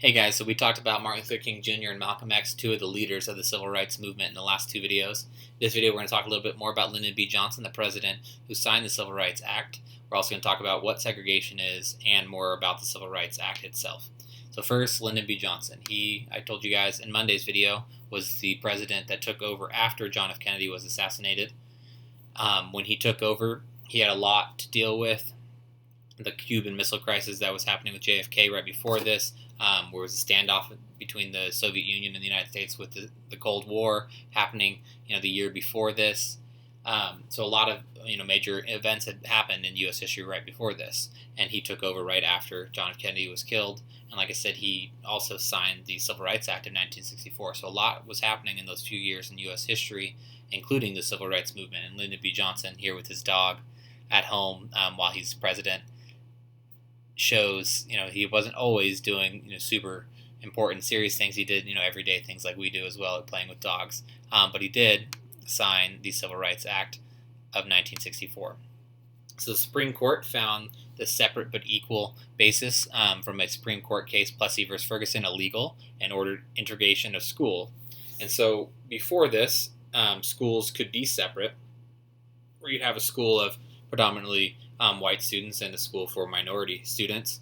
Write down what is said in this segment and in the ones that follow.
Hey guys, so we talked about Martin Luther King Jr. and Malcolm X, two of the leaders of the civil rights movement in the last two videos. This video, we're going to talk a little bit more about Lyndon B. Johnson, the president who signed the Civil Rights Act. We're also going to talk about what segregation is and more about the Civil Rights Act itself. So first, Lyndon B. Johnson. I told you guys in Monday's video, was the president that took over after John F. Kennedy was assassinated. When he took over, he had a lot to deal with. The Cuban Missile Crisis that was happening with JFK right before this, where was a standoff between the Soviet Union and the United States with the Cold War happening, the year before this. So a lot of major events had happened in U.S. history right before this, and he took over right after John F. Kennedy was killed. And like I said, he also signed the Civil Rights Act of 1964. So a lot was happening in those few years in U.S. history, including the Civil Rights Movement. And Lyndon B. Johnson here with his dog at home while he's president shows he wasn't always doing super important serious things. He did everyday things like we do as well, at playing with dogs, but he did sign the Civil Rights Act of 1964. So the Supreme Court found the separate but equal basis from a Supreme Court case, Plessy v. Ferguson, illegal and ordered integration of school. And so before this, schools could be separate, where you'd have a school of predominantly white students and a school for minority students.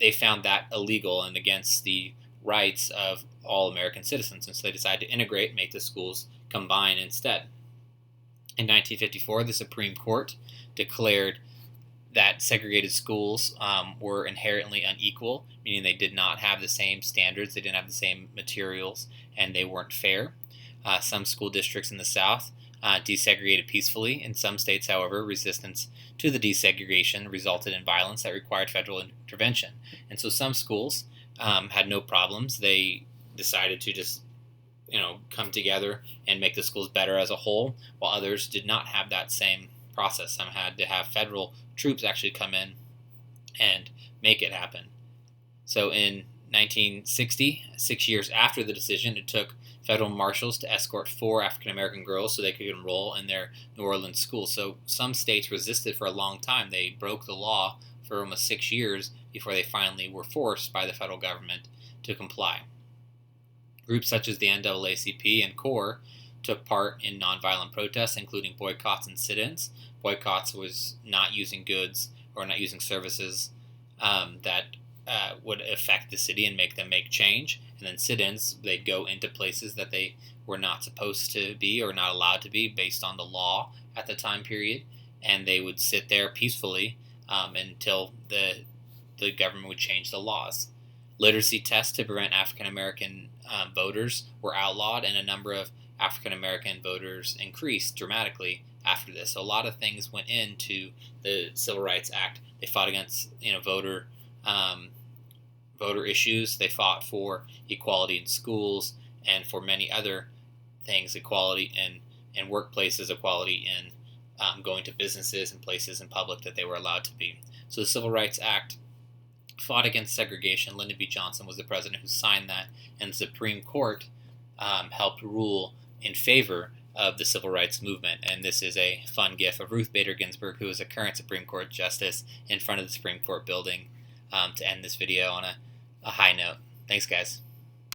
They found that illegal and against the rights of all American citizens, and so they decided to integrate and make the schools combine instead. In 1954, the Supreme Court declared that segregated schools were inherently unequal, meaning they did not have the same standards, they didn't have the same materials, and they weren't fair. Some school districts in the South desegregated peacefully. In some states, however, resistance to the desegregation resulted in violence that required federal intervention. And so some schools had no problems. They decided to just come together and make the schools better as a whole, while others did not have that same process. Some had to have federal troops actually come in and make it happen. So in 1960, 6 years after the decision, it took federal marshals to escort 4 African American girls so they could enroll in their New Orleans school. So some states resisted for a long time. They broke the law for almost 6 years before they finally were forced by the federal government to comply. Groups such as the NAACP and CORE took part in nonviolent protests, including boycotts and sit-ins. Boycotts was not using goods or not using services that would affect the city and make them make change. And then sit-ins, they'd go into places that they were not supposed to be or not allowed to be based on the law at the time period, and they would sit there peacefully until the government would change the laws. Literacy tests to prevent African American voters were outlawed, and a number of African American voters increased dramatically after this. So a lot of things went into the Civil Rights Act. They fought against voter issues. They fought for equality in schools and for many other things, equality in workplaces, equality in going to businesses and places in public that they were allowed to be. So the Civil Rights Act fought against segregation. Lyndon B. Johnson was the president who signed that, and the Supreme Court helped rule in favor of the civil rights movement. And this is a fun gif of Ruth Bader Ginsburg, who is a current Supreme Court justice, in front of the Supreme Court building to end this video on a high note. Thanks, guys.